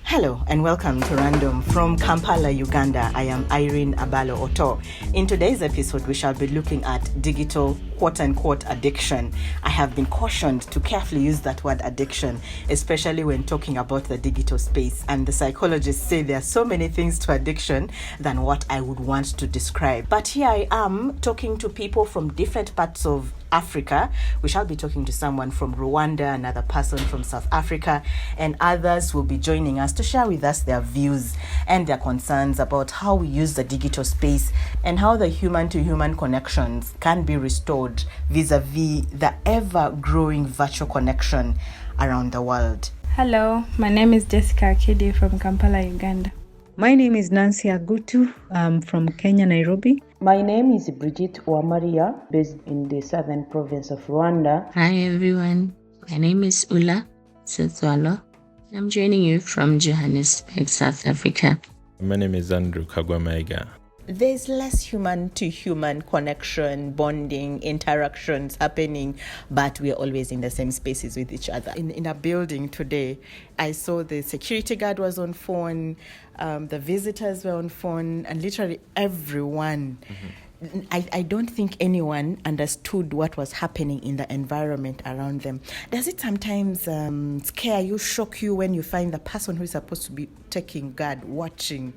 Hello and welcome to Random from Kampala, Uganda. I am Irene Abalo Oto. In today's episode, we shall be looking at digital quote-unquote addiction. I have been cautioned to carefully use that word addiction, especially when talking about the digital space. And the psychologists say there are so many things to addiction than what I would want to describe. But here I am talking to people from different parts of Africa. We shall be talking to someone from Rwanda, another person from South Africa, and others will be joining us to share with us their views and their concerns about how we use the digital space and how the human-to-human connections can be restored vis-a-vis the ever-growing virtual connection around the world. Hello, my name is Jessica Akidi from Kampala, Uganda. My name is Nancy Agutu. I'm from Kenya, Nairobi. My name is Brigitte Uwamaria, based in the southern province of Rwanda. Hi everyone, my name is Ula Setswalo. I'm joining you from Johannesburg, South Africa. My name is Andrew Kagwamaiga. There's less human-to-human connection, bonding, interactions happening, but we're always in the same spaces with each other. In a building today, I saw the security guard was on phone, the visitors were on phone, and literally everyone. I don't think anyone understood what was happening in the environment around them. Does it sometimes scare you, shock you when you find the person who is supposed to be taking guard, watching,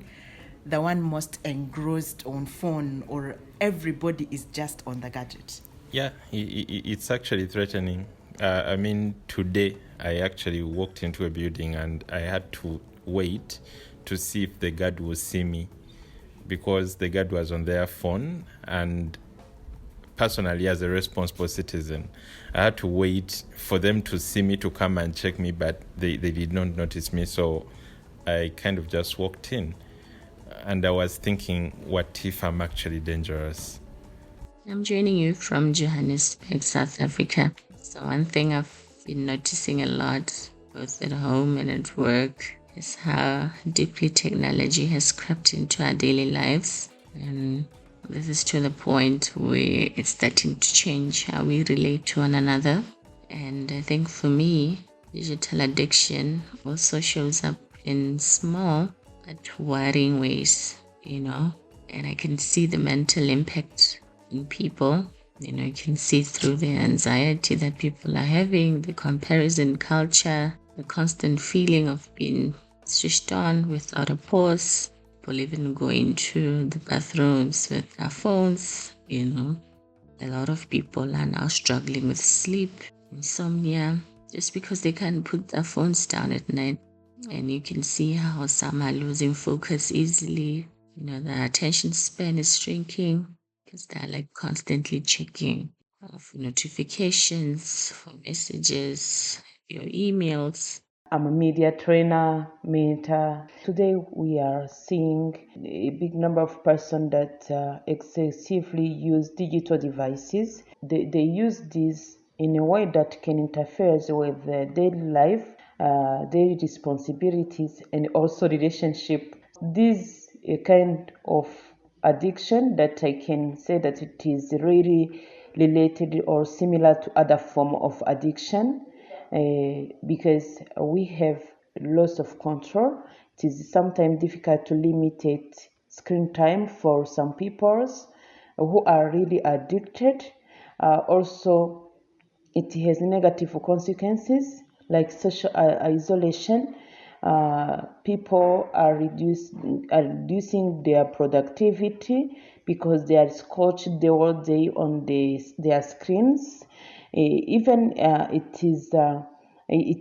the one most engrossed on phone, or everybody is just on the gadget? Yeah, it's actually threatening. Today I actually walked into a building and I had to wait to see if the guard would see me because the guard was on their phone, and personally as a responsible citizen, I had to wait for them to see me to come and check me, but they did not notice me, so I kind of just walked in. And I was thinking, what if I'm actually dangerous? I'm joining you from Johannesburg, South Africa. So one thing I've been noticing a lot, both at home and at work, is how deeply technology has crept into our daily lives. And this is to the point where it's starting to change how we relate to one another. And I think for me, digital addiction also shows up in small but worrying ways, and I can see the mental impact in people. You can see through the anxiety that people are having, the comparison culture, the constant feeling of being switched on without a pause, people even going to the bathrooms with their phones. A lot of people are now struggling with sleep, insomnia, just because they can't put their phones down at night. And you can see how some are losing focus easily. Their attention span is shrinking because they're constantly checking for notifications, for messages, your emails. I'm a media trainer, mentor. Today we are seeing a big number of persons that excessively use digital devices. They use these in a way that can interfere with their daily life, daily responsibilities, and also relationship. This is a kind of addiction that I can say that it is really related or similar to other form of addiction. Because we have loss of control. It is sometimes difficult to limit screen time for some people who are really addicted. Also, it has negative consequences like social isolation. People are reducing their productivity because they are scotched the whole day on their screens. It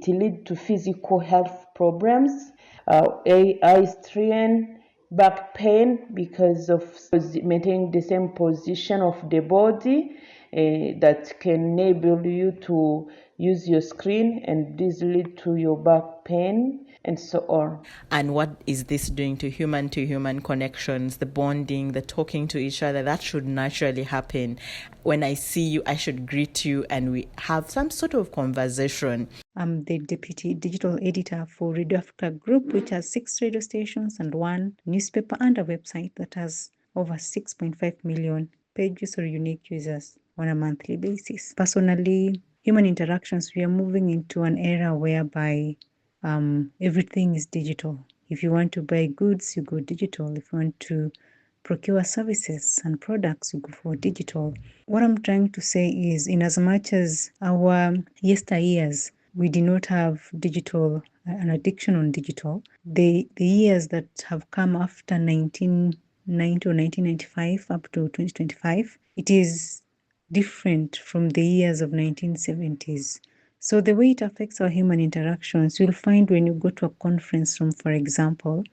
leads to physical health problems, eye strain, back pain because of maintaining the same position of the body that can enable you to use your screen, and this lead to your back pain and so on. And what is this doing to human connections, the bonding, the talking to each other? That should naturally happen. When I see you, I should greet you and we have some sort of conversation. I'm the deputy digital editor for Radio Africa Group, which has 6 radio stations and 1 newspaper and a website that has over 6.5 million pages or unique users on a monthly basis. Personally, human interactions, we are moving into an era whereby everything is digital. If you want to buy goods, you go digital. If you want to procure services and products, you go for digital. What I'm trying to say is, in as much as our yesteryears, we did not have digital, an addiction on digital, the years that have come after 1990 or 1995 up to 2025, it is different from the years of 1970s. So the way it affects our human interactions, you'll find when you go to a conference room, for example,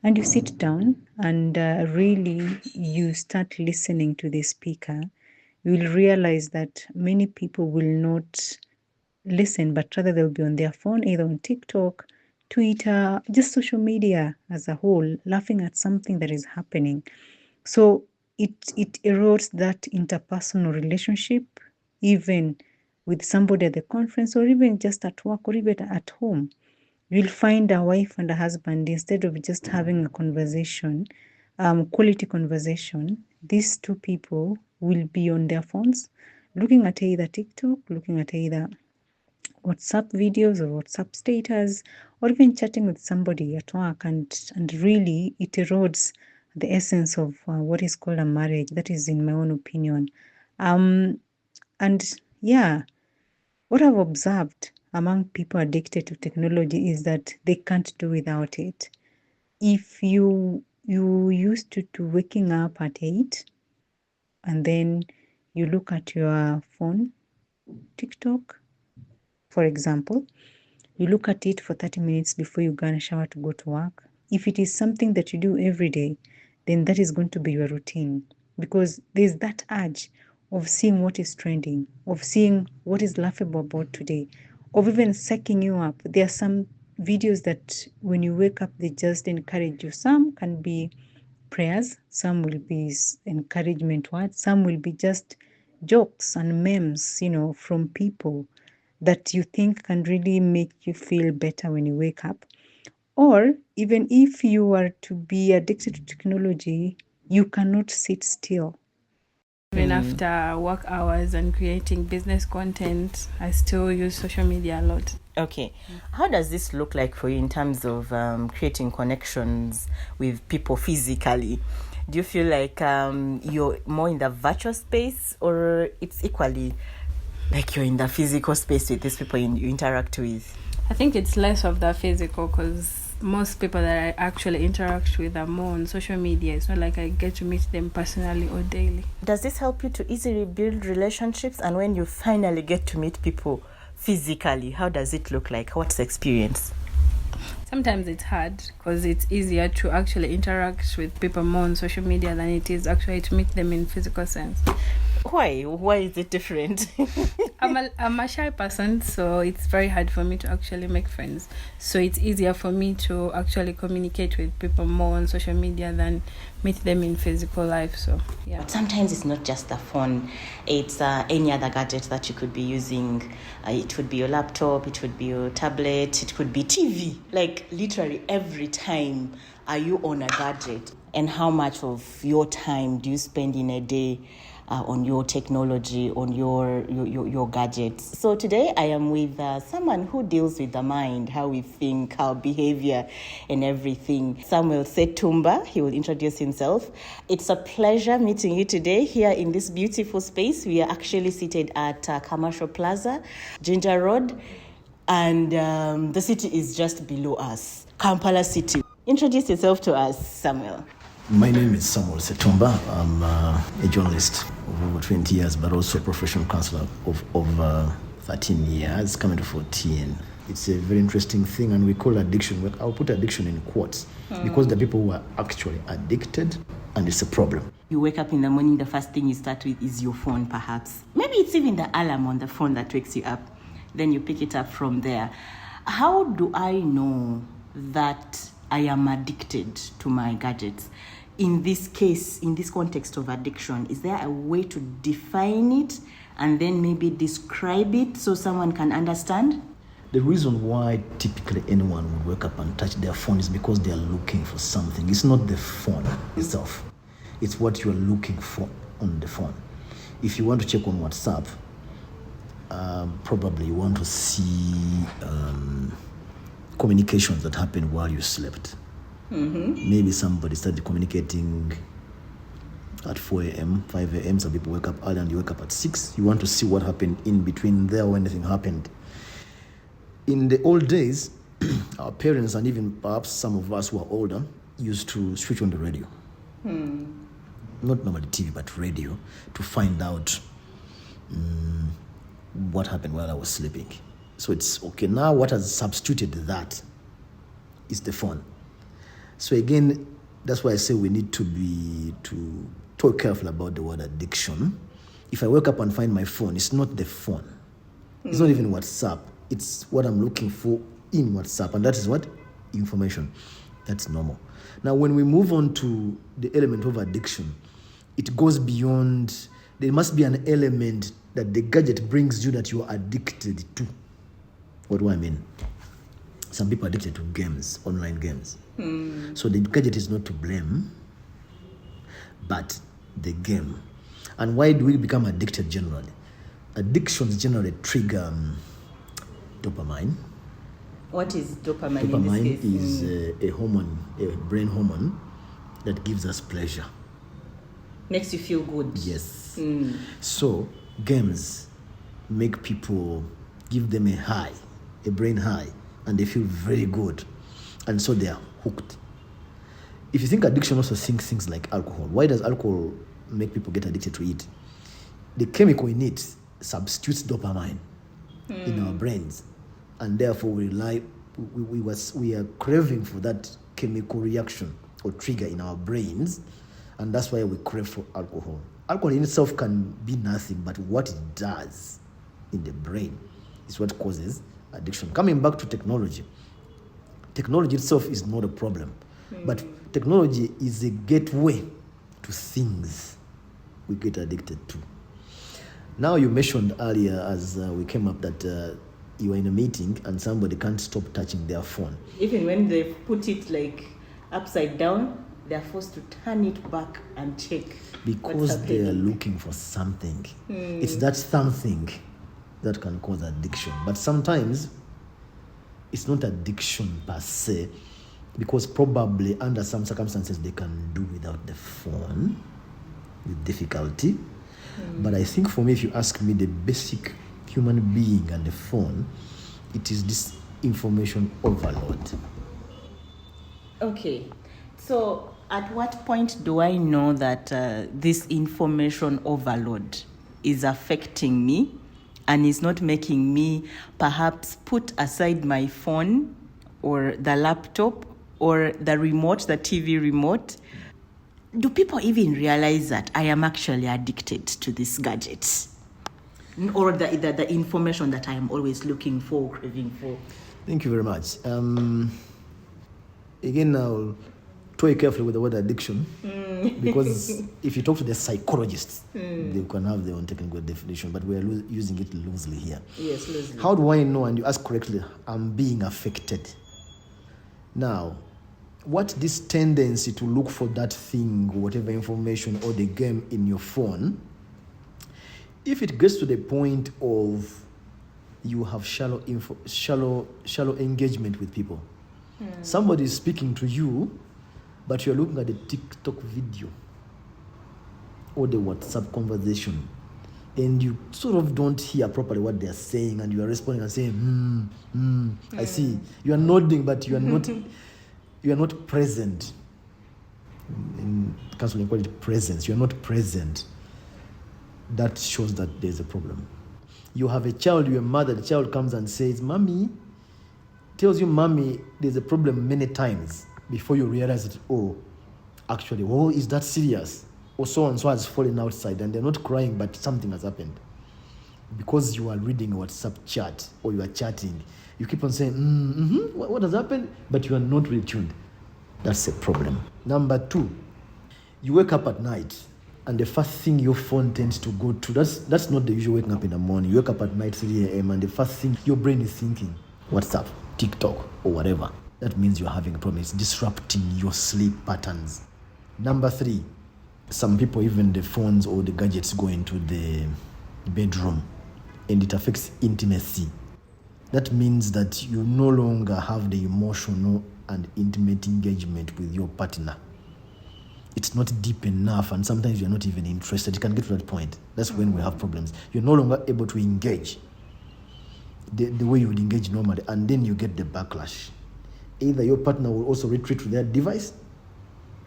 and you sit down and really you start listening to the speaker, you will realize that many people will not listen, but rather they'll be on their phone, either on TikTok, Twitter, just social media as a whole, laughing at something that is happening. So it erodes that interpersonal relationship, even with somebody at the conference, or even just at work, or even at home. You'll find a wife and a husband, instead of just having a conversation, quality conversation, these two people will be on their phones, looking at either TikTok, looking at either WhatsApp videos or WhatsApp status, or even chatting with somebody at work, and really it erodes the essence of what is called a marriage. That is, in my own opinion. And yeah, what I've observed among people addicted to technology is that they can't do without it. If you used to waking up at 8 and then you look at your phone, TikTok, for example, you look at it for 30 minutes before you go and shower to go to work. If it is something that you do every day, then that is going to be your routine, because there's that urge of seeing what is trending, of seeing what is laughable about today, of even psyching you up. There are some videos that when you wake up, they just encourage you. Some can be prayers, some will be encouragement words, some will be just jokes and memes, from people that you think can really make you feel better when you wake up. Or even if you are to be addicted to technology, you cannot sit still. Even after work hours and creating business content, I still use social media a lot. Okay. How does this look like for you in terms of creating connections with people physically? Do you feel like you're more in the virtual space, or it's equally like you're in the physical space with these people you interact with? I think it's less of the physical, because most people that I actually interact with are more on social media. It's not like I get to meet them personally or daily. Does this help you to easily build relationships? And when you finally get to meet people physically, how does it look like? What's the experience? Sometimes it's hard, because it's easier to actually interact with people more on social media than it is actually to meet them in physical sense. Why? Why is it different? I'm a shy person, so it's very hard for me to actually make friends. So it's easier for me to actually communicate with people more on social media than meet them in physical life. So yeah. But sometimes it's not just the phone. It's any other gadget that you could be using. It would be your laptop, it would be your tablet, it could be TV. Like literally every time are you on a gadget? And how much of your time do you spend in a day on your technology, on your gadgets? So today I am with someone who deals with the mind, how we think, our behavior and everything. Samuel Setumba, he will introduce himself. It's a pleasure meeting you today here in this beautiful space. We are actually seated at Commercial Plaza, Ginger Road, and the city is just below us, Kampala City. Introduce yourself to us, Samuel. My name is Samuel Setumba. I'm a journalist of over 20 years, but also a professional counselor of over 13 years, coming to 14. It's a very interesting thing, and we call addiction. I'll put addiction in quotes because the people who are actually addicted, and it's a problem. You wake up in the morning, the first thing you start with is your phone, perhaps. Maybe it's even the alarm on the phone that wakes you up. Then you pick it up from there. How do I know that I am addicted to my gadgets? In this case, in this context of addiction, is there a way to define it and then maybe describe it so someone can understand? The reason why typically anyone would wake up and touch their phone is because they are looking for something. It's not the phone itself. It's what you are looking for on the phone. If you want to check on WhatsApp, probably you want to see communications that happen while you slept. Maybe somebody started communicating at 4 a.m., 5 a.m. Some people wake up early and you wake up at 6. You want to see what happened in between there when anything happened. In the old days, our parents and even perhaps some of us who are older used to switch on the radio. Not normally TV, but radio, to find out what happened while I was sleeping. So it's okay. Now what has substituted that is the phone. So again, that's why I say we need to talk careful about the word addiction. If I wake up and find my phone, it's not the phone. It's not even WhatsApp. It's what I'm looking for in WhatsApp. And that is what? Information. That's normal. Now, when we move on to the element of addiction, it goes beyond. There must be an element that the gadget brings you that you are addicted to. What do I mean? Some people are addicted to games, online games. So the gadget is not to blame, but the game. And why do we become addicted generally? Addictions generally trigger dopamine. What is dopamine? Dopamine in this case? is a hormone, a brain hormone that gives us pleasure. Makes you feel good. Yes. So games make people, give them a high, a brain high, and they feel very good. And so they are hooked. If you think addiction also thinks things like alcohol, why does alcohol make people get addicted to it? The chemical in it substitutes dopamine in our brains, and therefore we are craving for that chemical reaction or trigger in our brains, and that's why we crave for alcohol. Alcohol in itself can be nothing, but what it does in the brain is what causes addiction. Coming back to technology itself is not a problem, but technology is a gateway to things we get addicted to. Now, you mentioned earlier as we came up that you were in a meeting and somebody can't stop touching their phone. Even when they put it like upside down, they're forced to turn it back and check. Because they are looking for something. It's that something that can cause addiction. But sometimes it's not addiction per se, because probably under some circumstances they can do without the phone with difficulty. But I think for me, if you ask me, the basic human being and the phone, it is this information overload. Okay, so at what point do I know that this information overload is affecting me and is not making me perhaps put aside my phone or the laptop or the remote, the TV remote? Do people even realize that I am actually addicted to this gadget? Or the information that I am always looking for, craving for? Thank you very much. Again, I'll toy carefully with the word addiction, because if you talk to the psychologists, they can have their own technical definition, but we are using it loosely here. Yes, loosely. How do I know, and you ask correctly, I'm being affected? Now, what this tendency to look for that thing, whatever information or the game in your phone, if it gets to the point of you have shallow engagement with people, somebody is speaking to you, but you're looking at the TikTok video or the WhatsApp conversation, and you sort of don't hear properly what they're saying, and you are responding and saying, I see. You are nodding, but you are not you are not present. In counseling, call it presence. You are not present. That shows that there's a problem. You have a child, you're a mother, the child comes and says, Mommy, tells you, Mommy, there's a problem many times before you realize that, oh, actually, oh, is that serious? Or so and so has fallen outside, and they're not crying, but something has happened. Because you are reading a WhatsApp chat or you are chatting, you keep on saying, what has happened? But you are not really tuned. That's a problem. Number 2, you wake up at night, and the first thing your phone tends to go to, that's not the usual waking up in the morning. You wake up at night, 3 a.m., and the first thing your brain is thinking, WhatsApp, TikTok, or whatever. That means you're having a problem. It's disrupting your sleep patterns. Number 3, some people, even the phones or the gadgets, go into the bedroom, and it affects intimacy. that means that you no longer have the emotional and intimate engagement with your partner. It's not deep enough, and sometimes you're not even interested. You can get to that point. That's when we have problems. You're no longer able to engage the way you would engage normally, and then you get the backlash. Either your partner will also retreat to their device,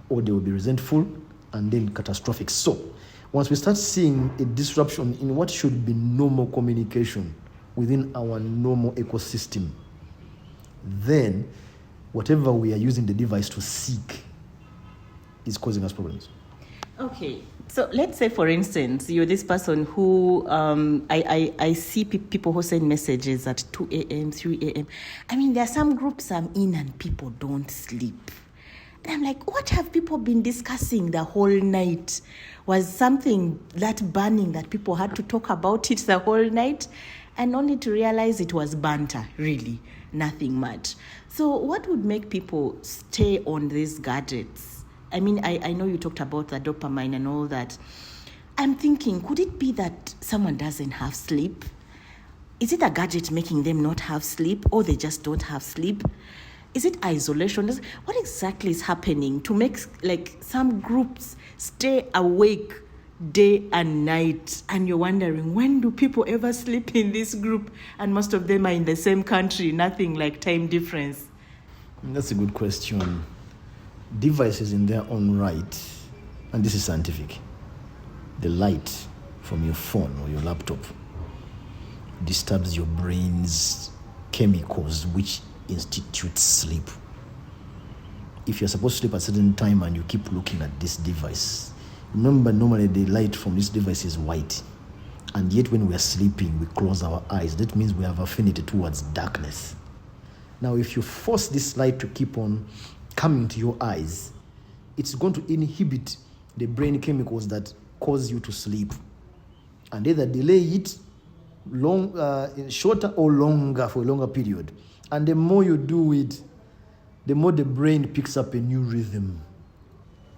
or they will be resentful, and then catastrophic. So, once we start seeing a disruption in what should be normal communication within our normal ecosystem, then whatever we are using the device to seek is causing us problems. Okay, so let's say, for instance, you're this person who I see people who send messages at 2 a.m., 3 a.m. I mean, there are some groups I'm in and people don't sleep. And I'm like, what have people been discussing the whole night? Was something that burning that people had to talk about it the whole night? And only to realize it was banter, really, nothing much. So what would make people stay on these gadgets? I mean, I know you talked about the dopamine and all that. I'm thinking, could it be that someone doesn't have sleep? Is it a gadget making them not have sleep, or they just don't have sleep? Is it isolation? What exactly is happening to make like some groups stay awake day and night? And you're wondering, when do people ever sleep in this group? And most of them are in the same country, nothing like time difference. That's a good question. Devices in their own right, and this is scientific, the light from your phone or your laptop disturbs your brain's chemicals which institute sleep. If you're supposed to sleep at a certain time and you keep looking at this device, remember normally the light from this device is white, and yet when we are sleeping we close our eyes. That means we have affinity towards darkness. Now if you force this light to keep on coming to your eyes, it's going to inhibit the brain chemicals that cause you to sleep, and either delay it shorter or longer for a longer period. And the more you do it, the more the brain picks up a new rhythm.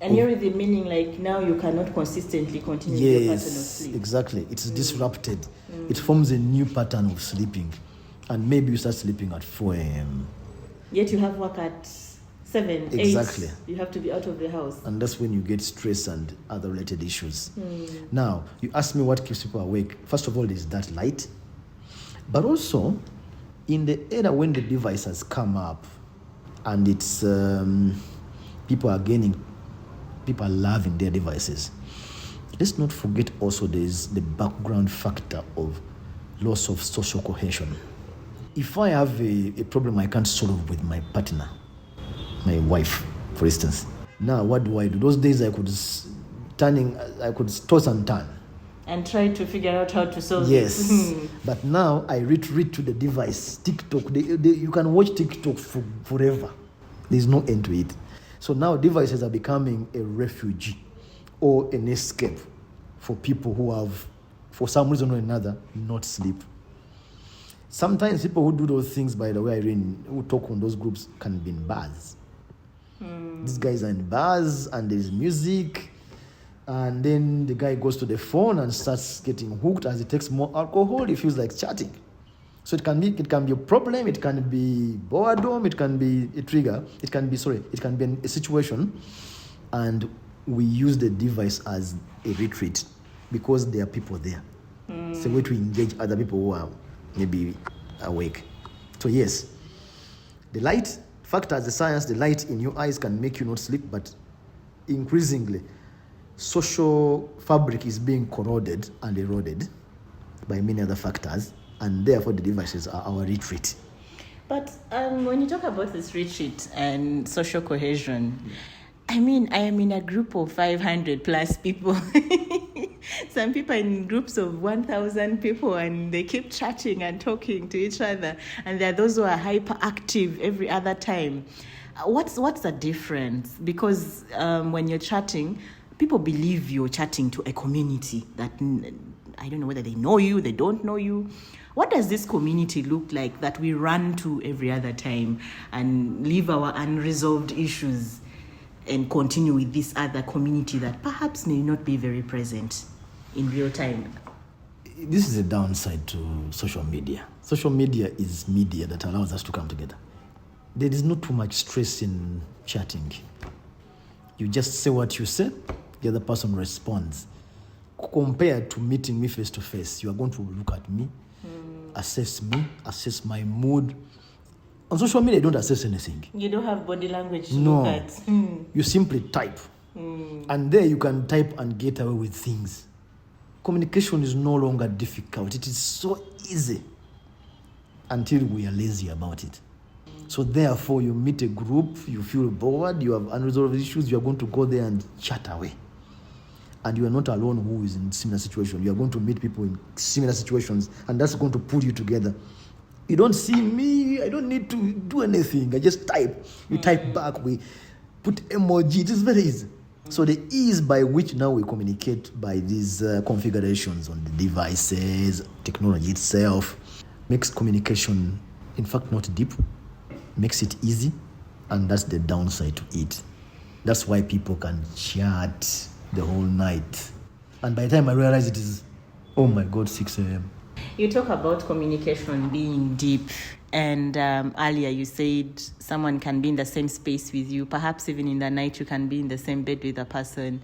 A new rhythm meaning like now you cannot consistently continue your pattern of sleep. Yes, exactly. It's disrupted. It forms a new pattern of sleeping, and maybe you start sleeping at 4 a.m. Yet you have work at 7, 8. Exactly. You have to be out of the house. And that's when you get stress and other related issues. Now, you ask me what keeps people awake. First of all, there's that light. But also, in the era when the device has come up and it's people are loving their devices, let's not forget also there's the background factor of loss of social cohesion. If I have a problem I can't solve with my partner, my wife, for instance, now what do? Those days I could toss and turn and try to figure out how to solve yes. it. But now I retreat to the device, TikTok. You can watch TikTok forever. There's no end to it. So now devices are becoming a refuge or an escape for people who have, for some reason or another, not sleep. Sometimes people who do those things, by the way, Irene, who talk on those groups, can be in bars. These guys are in bars and there's music, and then the guy goes to the phone and starts getting hooked. As he takes more alcohol, he feels like chatting. So it can be a problem, it can be boredom, it can be a trigger, it can be a situation, and we use the device as a retreat because there are people there. It's a way to engage other people who are maybe awake. So yes, the light factor, as the science, the light in your eyes can make you not sleep, but increasingly social fabric is being corroded and eroded by many other factors, and therefore the devices are our retreat. But when you talk about this retreat and social cohesion, I mean, I am in a group of 500 plus people. Some people are in groups of 1,000 people, and they keep chatting and talking to each other. And there are those who are hyperactive every other time. What's the difference? Because when you're chatting, people believe you're chatting to a community that, I don't know whether they know you, they don't know you. What does this community look like that we run to every other time and leave our unresolved issues and continue with this other community that perhaps may not be very present in real time? this is a downside to social media. Social media is media that allows us to come together. There is not too much stress in chatting. You just say what you say, the other person responds. Compared to meeting me face to face, you are going to look at me, assess my mood. On social media, you don't assess anything. You don't have body language to look at. You simply type. And there you can type and get away with things. Communication is no longer difficult. It is so easy until we are lazy about it. So therefore, you meet a group, you feel bored, you have unresolved issues, you are going to go there and chat away. And you are not alone who is in similar situation. You are going to meet people in similar situations, and that's going to pull you together. You don't see me, I don't need to do anything. I just type. You type back, we put emoji. It is very easy. So the ease by which now we communicate by these configurations on the devices, technology itself, makes communication, in fact, not deep, makes it easy, and that's the downside to it. That's why people can chat the whole night. And by the time I realize it is, oh my God, 6 a.m. You talk about communication being deep, and earlier you said someone can be in the same space with you, perhaps even in the night you can be in the same bed with a person,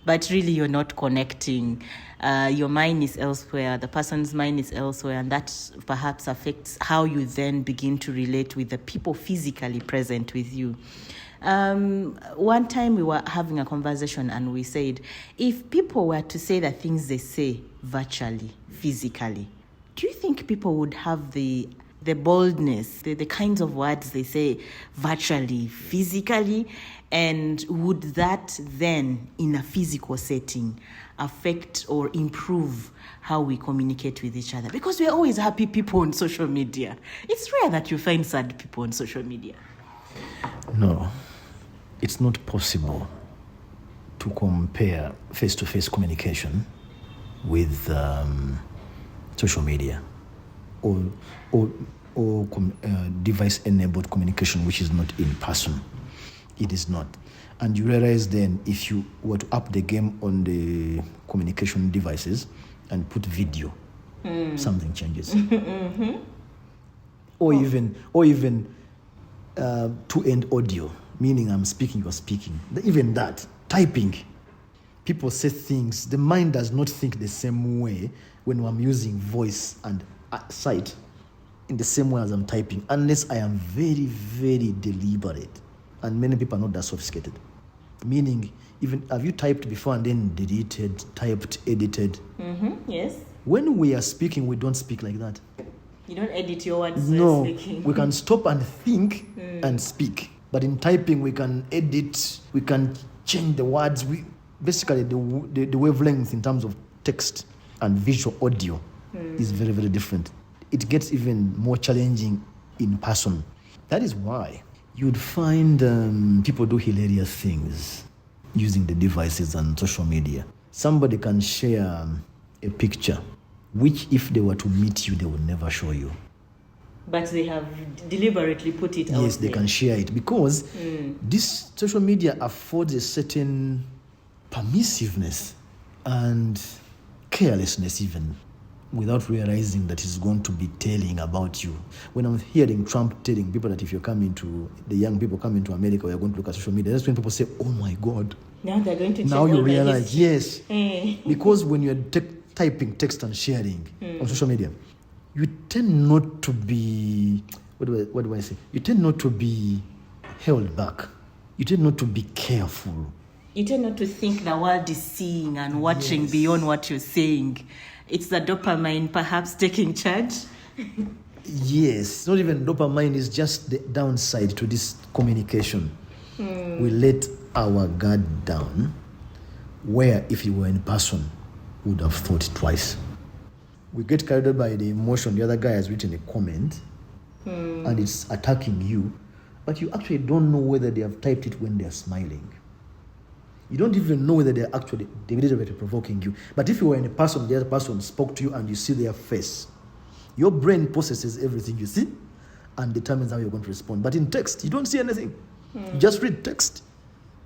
but really you're not connecting. Your mind is elsewhere, the person's mind is elsewhere, and that perhaps affects how you then begin to relate with the people physically present with you. One time we were having a conversation and we said, if people were to say the things they say virtually, physically, do you think people would have the boldness, the kinds of words they say virtually, physically? And would that then, in a physical setting, affect or improve how we communicate with each other? Because we're always happy people on social media. It's rare that you find sad people on social media. No, it's not possible to compare face-to-face communication with social media or device-enabled communication, which is not in person. It is not. And you realize then, if you were to up the game on the communication devices and put video, something changes. Or even two-end audio, meaning I'm speaking, you're speaking. Even that, typing. People say things, the mind does not think the same way when I'm using voice and sight in the same way as I'm typing, unless I am very, very deliberate. And many people are not that sophisticated. Meaning, even have you typed before and then deleted, typed, edited? Yes. When we are speaking, we don't speak like that. You don't edit your words No, when speaking. we can stop and think and speak. But in typing, we can edit, we can change the words. Basically, the wavelength in terms of text and visual audio is very, very different. It gets even more challenging in person. That is why you'd find people do hilarious things using the devices and social media. Somebody can share a picture, which if they were to meet you, they would never show you. But they have deliberately put it out. Yes, they can share it because this social media affords a certain permissiveness and carelessness even, without realizing that it's going to be telling about you. When I'm hearing Trump telling people that if you're coming to, the young people coming to America, we're going to look at social media, that's when people say, oh my God. Now they're going to check. Now you all the realize, history. yes. Because when you're typing text and sharing on social media, you tend not to be, what do I say? You tend not to be held back. You tend not to be careful. You tend not to think the world is seeing and watching beyond what you're saying. It's the dopamine perhaps taking charge. Yes, not even dopamine, is just the downside to this communication. We let our guard down, where if you were in person, would have thought twice. We get carried away by the emotion. The other guy has written a comment and it's attacking you, but you actually don't know whether they have typed it when they're smiling. You don't even know whether they're actually deliberately provoking you. But if you were in a person, the other person spoke to you and you see their face, your brain processes everything you see and determines how you're going to respond. But in text, you don't see anything. You just read text,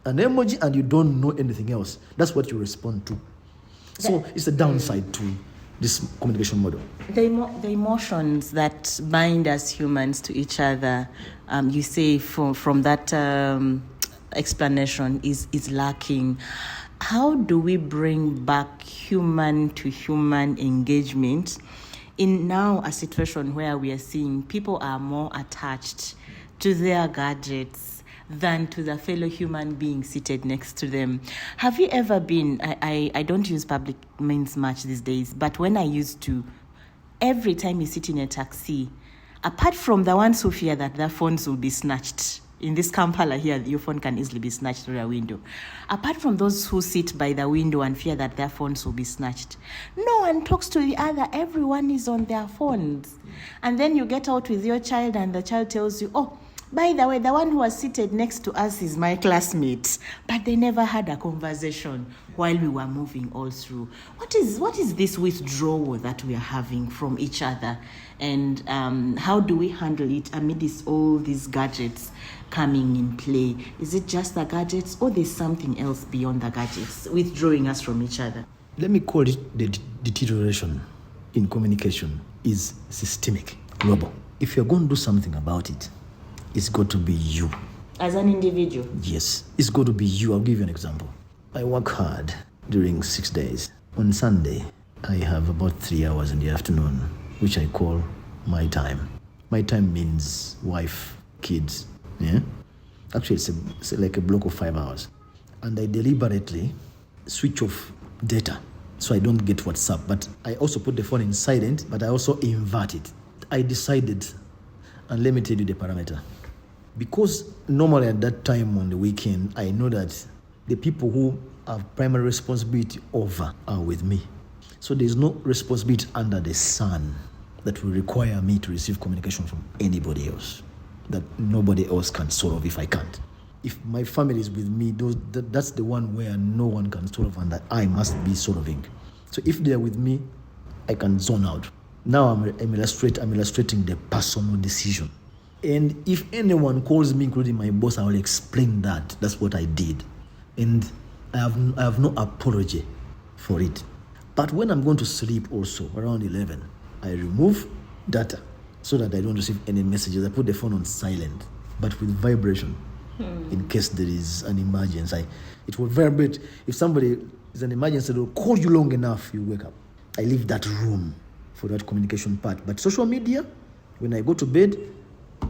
an emoji, and you don't know anything else. That's what you respond to. So it's a downside to this communication model. The emotions that bind us humans to each other, you say from that explanation is lacking. How do we bring back human to human engagement in now a situation where we are seeing people are more attached to their gadgets than to the fellow human being seated next to them? Have you ever been, I don't use public means much these days, but when I used to, every time you sit in a taxi, apart from the ones who fear that their phones will be snatched, in this Kampala here, your phone can easily be snatched through a window. Apart from those who sit by the window and fear that their phones will be snatched, no one talks to the other. Everyone is on their phones. And then you get out with your child and the child tells you, oh, by the way, the one who was seated next to us is my classmate. But they never had a conversation while we were moving all through. What is this withdrawal that we are having from each other? And how do we handle it amidst all these gadgets coming in play? Is it just the gadgets, or there's something else beyond the gadgets withdrawing us from each other? Let me call it the deterioration in communication is systemic, global. If you're going to do something about it, it's got to be you. As an individual? Yes, it's got to be you. I'll give you an example. I work hard during 6 days. On Sunday, I have about 3 hours in the afternoon, which I call my time. My time means wife, kids. Yeah? Actually, it's like a block of 5 hours. And I deliberately switch off data so I don't get WhatsApp. But I also put the phone in silent, but I also invert it. I decided, and let me tell you the parameter. Because normally at that time on the weekend, I know that the people who have primary responsibility over are with me. So there's no responsibility under the sun that will require me to receive communication from anybody else, that nobody else can solve if I can't. If my family is with me, that's the one where no one can solve and that I must be solving. So if they're with me, I can zone out. Now I'm illustrating the personal decision. And if anyone calls me, including my boss, I will explain that. That's what I did. And I have no apology for it. But when I'm going to sleep also, around 11, I remove data so that I don't receive any messages. I put the phone on silent, but with vibration. In case there is an emergency. It will vibrate. If somebody is an emergency, they'll call you long enough, you wake up. I leave that room for that communication part. But social media, when I go to bed,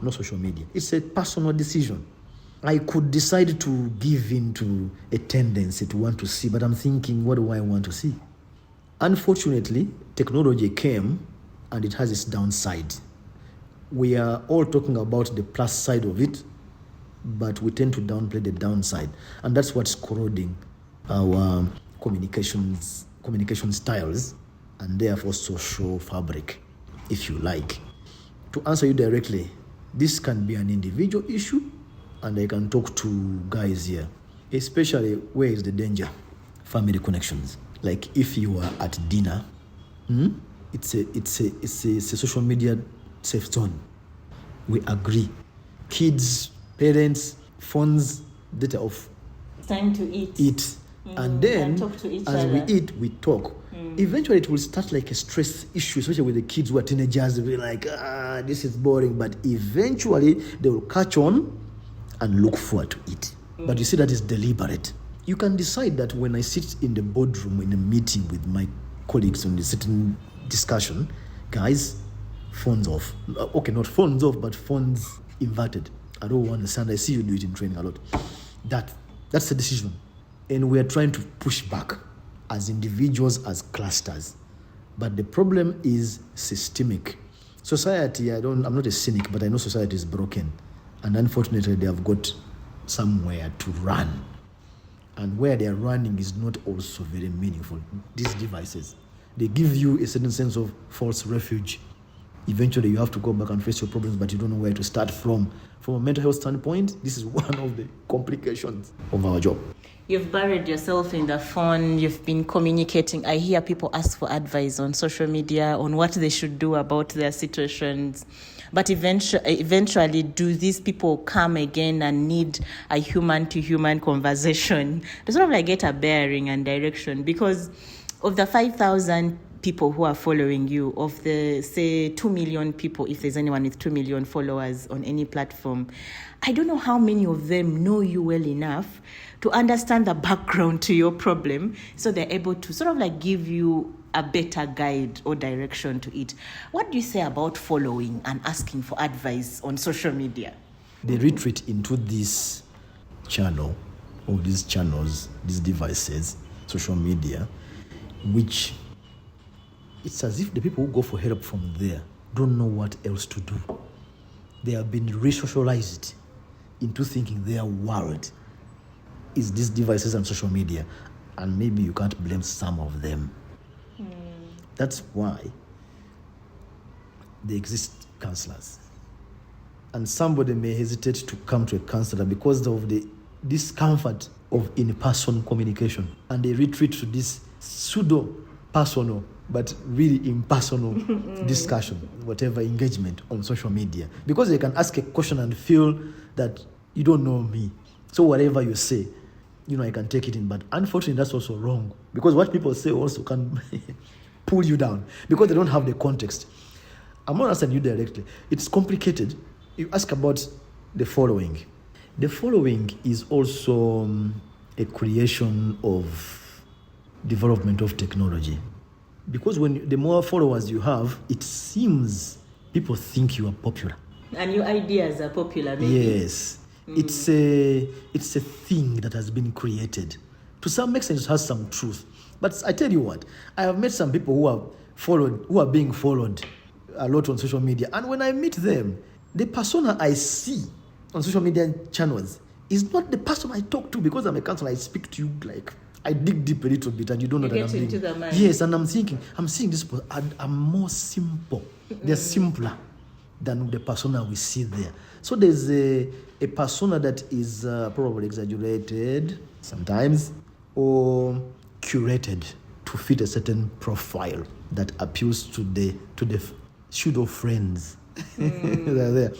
no social media. It's a personal decision. I could decide to give in to a tendency to want to see, but I'm thinking, what do I want to see? Unfortunately, technology came and it has its downside. We are all talking about the plus side of it, but we tend to downplay the downside. And that's what's corroding our communication styles and therefore social fabric, if you like. To answer you directly, this can be an individual issue, and I can talk to guys here, especially where is the danger? Family connections. Like if you are at dinner, it's a social media safe zone. We agree. Kids, parents, phones, data off. Time to eat. And then, talk to each as other. we eat, we talk. Eventually, it will start like a stress issue, especially with the kids who are teenagers. They'll be like, this is boring. But eventually, they will catch on and look forward to it. But you see, that is deliberate. You can decide that when I sit in the boardroom in a meeting with my colleagues on a certain discussion, guys, phones off. Okay, not phones off, but phones inverted. I don't understand. I see you do it in training a lot. That's a decision. And we are trying to push back as individuals, as clusters. But the problem is systemic. Society, I'm not a cynic, but I know society is broken. And unfortunately, they have got somewhere to run. And where they are running is not also very meaningful. These devices, they give you a certain sense of false refuge. Eventually, you have to go back and face your problems, but you don't know where to start from. From a mental health standpoint, this is one of the complications of our job. You've buried yourself in the phone. You've been communicating. I hear people ask for advice on social media on what they should do about their situations. But eventually, do these people come again and need a human-to-human conversation to sort of like get a bearing and direction? Because of the 5,000 people who are following you, of the, say, 2 million people, if there's anyone with 2 million followers on any platform, I don't know how many of them know you well enough to understand the background to your problem, so they're able to sort of like give you a better guide or direction to it. What do you say about following and asking for advice on social media? They retreat into this channel, or these channels, these devices, social media, which it's as if the people who go for help from there don't know what else to do. They have been re-socialized into thinking their world is these devices and social media, and maybe you can't blame some of them. That's why there exist counselors. And somebody may hesitate to come to a counselor because of the discomfort of in-person communication, and they retreat to this pseudo-personal but really impersonal discussion, whatever engagement on social media, because they can ask a question and feel that you don't know me, so whatever you say, I can take it in. But unfortunately, that's also wrong, because what people say also can pull you down because they don't have the context. I'm not asking you directly. It's complicated. You ask about the following. The following is also a creation of development of technology. Because the more followers you have, it seems people think you are popular. And your ideas are popular, maybe? Yes. It's a thing that has been created. To some extent, it has some truth. But I tell you what, I have met some people who are being followed a lot on social media. And when I meet them, the persona I see on social media channels is not the person I talk to, because I'm a counselor. I speak to you like, I dig deep a little bit, and you don't know that I'm get into the mind. Yes, and I'm seeing this person, I'm more simple. They're simpler than the persona we see there. So there's a persona that is probably exaggerated sometimes, or curated to fit a certain profile that appeals to the pseudo friends that are there.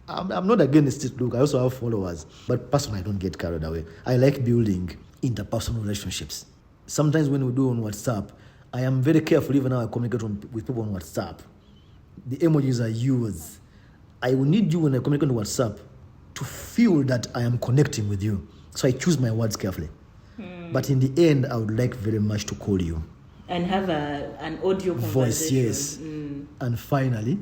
I'm not against it. Look, I also have followers, but personally, I don't get carried away. I like building interpersonal relationships. Sometimes when we do on WhatsApp, I am very careful even now I communicate with people on WhatsApp. The emojis I use, I will need you when I communicate on WhatsApp to feel that I am connecting with you. So I choose my words carefully. But in the end, I would like very much to call you. And have an audio conversation. Voice, yes. And finally,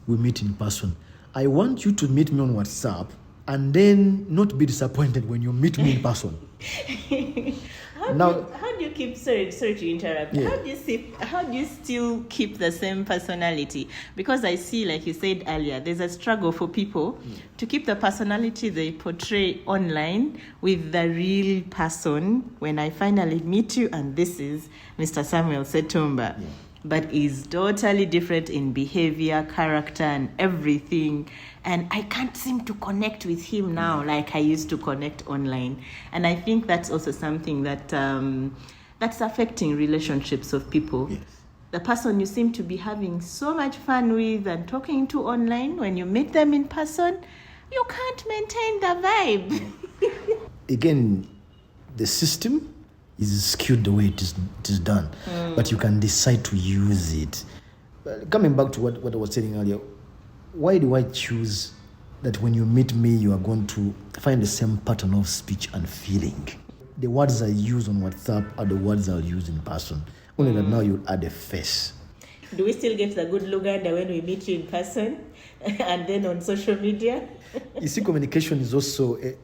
we meet in person. I want you to meet me on WhatsApp and then not be disappointed when you meet me in person. How do you keep, sorry to interrupt, Yeah. how do you still keep the same personality? Because I see, like you said earlier, there's a struggle for people to keep the personality they portray online with the real person when I finally meet you, and this is Mr. Samuel Setumba. Yeah. But is totally different in behavior, character, and everything. And I can't seem to connect with him now like I used to connect online. And I think that's also something that that's affecting relationships of people. Yes. The person you seem to be having so much fun with and talking to online, when you meet them in person, you can't maintain the vibe. Again, the system is skewed the way it is done, but you can decide to use it. Coming back to what I was saying earlier, why do I choose that when you meet me, you are going to find the same pattern of speech and feeling? The words I use on WhatsApp are the words I'll use in person. Only that now you'll add a face. Do we still get the good Luganda when we meet you in person and then on social media? You see, communication is also a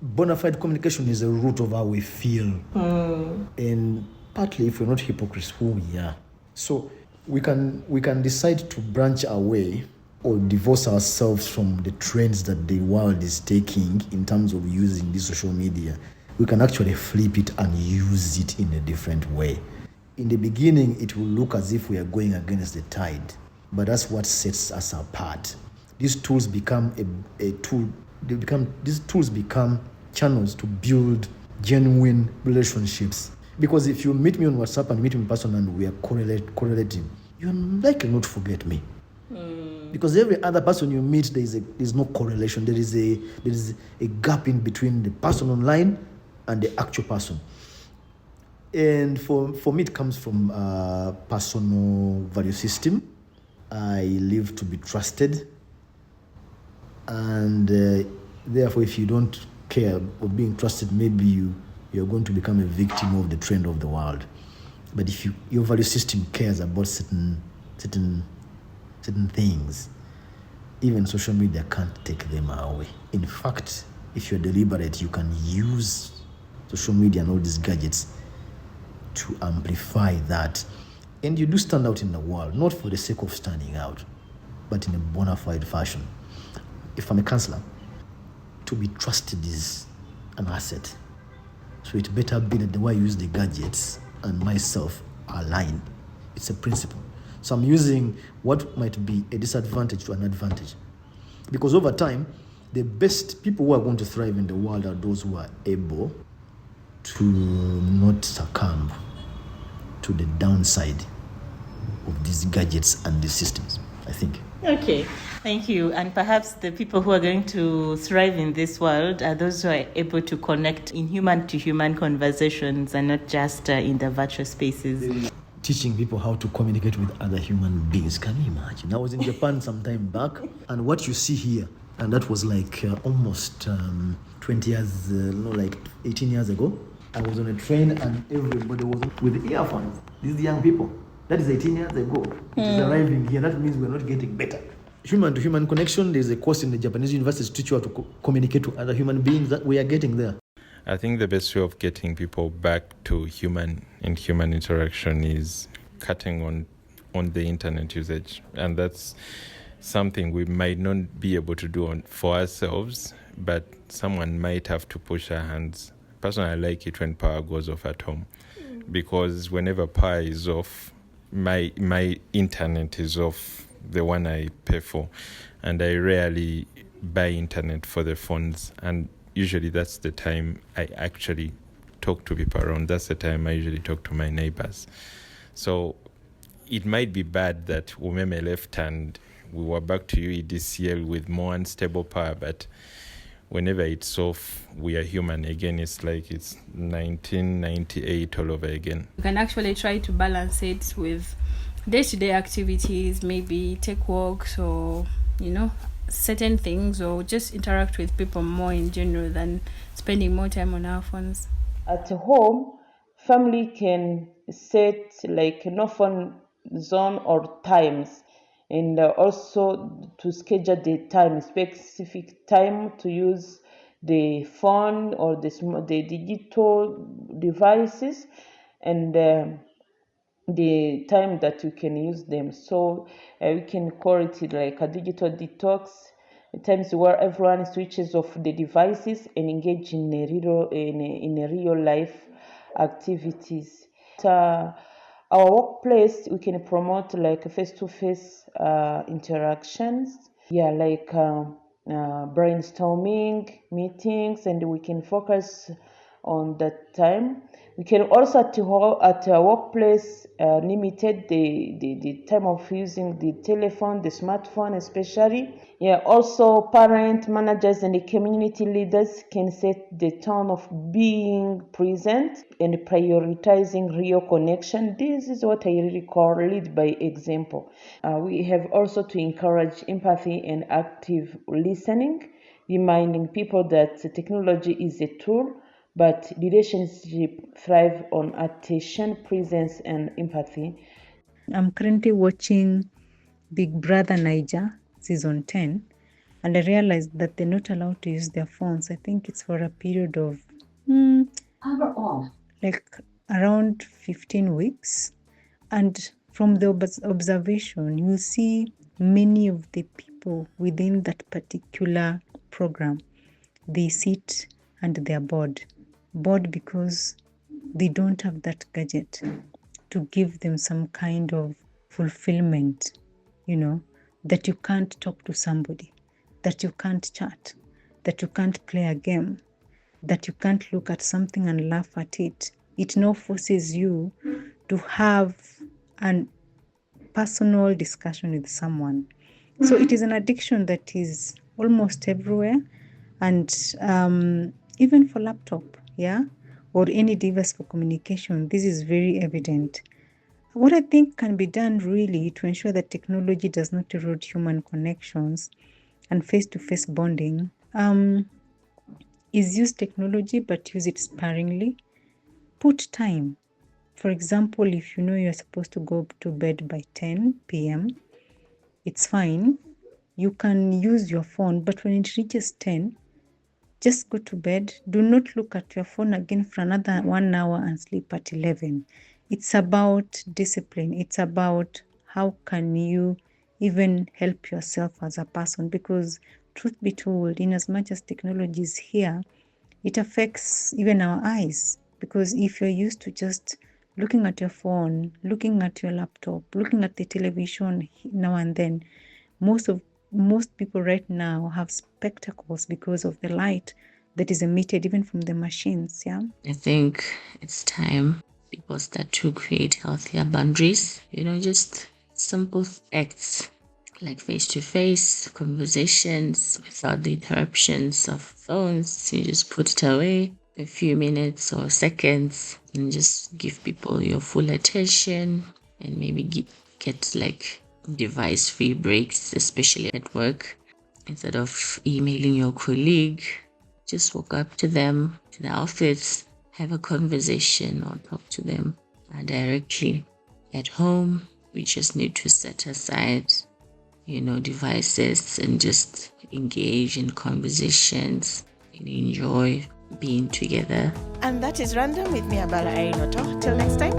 bona fide communication is a root of how we feel. And partly, if we're not hypocrites, who we are. So we can decide to branch away or divorce ourselves from the trends that the world is taking in terms of using this social media. We can actually flip it and use it in a different way. In the beginning, it will look as if we are going against the tide, but that's what sets us apart. These tools become these tools become channels to build genuine relationships. Because if you meet me on WhatsApp and meet me in person and we are correlating, you're likely not to forget me. Because every other person you meet, there's no correlation. There is a gap in between the person online and the actual person. And for me, it comes from personal value system. I live to be trusted, and therefore, if you don't care of being trusted, maybe you're going to become a victim of the trend of the world. But if your value system cares about certain things, even social media can't take them away. In fact, if you're deliberate, you can use social media and all these gadgets to amplify that. And you do stand out in the world, not for the sake of standing out, but in a bona fide fashion. If I'm a counselor, to be trusted is an asset. So it better be that the way I use the gadgets and myself align. It's a principle. So I'm using what might be a disadvantage to an advantage. Because over time, the best people who are going to thrive in the world are those who are able to not succumb to the downside of these gadgets and these systems, I think. Okay, thank you. And perhaps the people who are going to thrive in this world are those who are able to connect in human-to-human conversations and not just in the virtual spaces. Teaching people how to communicate with other human beings. Can you imagine? I was in Japan some time back, and what you see here, and that was like almost 20 years, like 18 years ago. I was on a train and everybody was with earphones. These young people. That is 18 years ago. It is arriving here. That means we're not getting better. Human-to-human connection, there's a course in the Japanese universities to teach you how to communicate with other human beings. That we are getting there. I think the best way of getting people back to human interaction is cutting on the internet usage. And that's something we might not be able to do for ourselves, but someone might have to push our hands. Personally, I like it when power goes off at home, because whenever power is off, my internet is off, the one I pay for, and I rarely buy internet for the phones, and usually that's the time I actually talk to people around. That's the time I usually talk to my neighbors. So it might be bad that Umeme left and we were back to UEDCL with more unstable power, but whenever it's off, we are human again. It's like it's 1998 all over again. You can actually try to balance it with day-to-day activities, maybe take walks or, certain things, or just interact with people more in general than spending more time on our phones. At home, family can set like no phone zone or times, and also to schedule the time, specific time to use the phone or the digital devices, and the time that you can use them. So we can call it like a digital detox, times where everyone switches off the devices and engage in a real life activities. Our workplace, we can promote like face-to-face interactions, like brainstorming meetings, and we can focus on that time. We can also at our workplace limited the time of using the telephone, the smartphone especially. Also parent, managers, and the community leaders can set the tone of being present and prioritizing real connection. This is what I really call lead by example. We have also to encourage empathy and active listening, reminding people that technology is a tool, but relationships thrive on attention, presence, and empathy. I'm currently watching Big Brother Niger season 10, and I realized that they're not allowed to use their phones. I think it's for a period of like around 15 weeks. And from the observation, you'll see many of the people within that particular program, they sit and they're bored because they don't have that gadget to give them some kind of fulfillment, that you can't talk to somebody, that you can't chat, that you can't play a game, that you can't look at something and laugh at it. It now forces you to have a personal discussion with someone. So it is an addiction that is almost everywhere, and even for laptop, or any device for communication, this is very evident. What I think can be done really to ensure that technology does not erode human connections and face-to-face bonding is use technology but use it sparingly. Put time. For example, if you know you're supposed to go to bed by 10 p.m., it's fine. You can use your phone, but when it reaches 10, just go to bed. Do not look at your phone again for another 1 hour and sleep at 11. It's about discipline. It's about how can you even help yourself as a person, because truth be told, in as much as technology is here, it affects even our eyes, because if you're used to just looking at your phone, looking at your laptop, looking at the television now and then, most people right now have spectacles because of the light that is emitted even from the machines. Yeah, I think it's time people start to create healthier boundaries, just simple acts like face-to-face conversations without the interruptions of phones. You just put it away a few minutes or seconds and just give people your full attention, and maybe get like device-free breaks, especially at work. Instead of emailing your colleague, just walk up to them to the office, have a conversation or talk to them directly. At home, we just need to set aside devices and just engage in conversations and enjoy being together. And that is Random with me, Abala Ainoto. Till next time.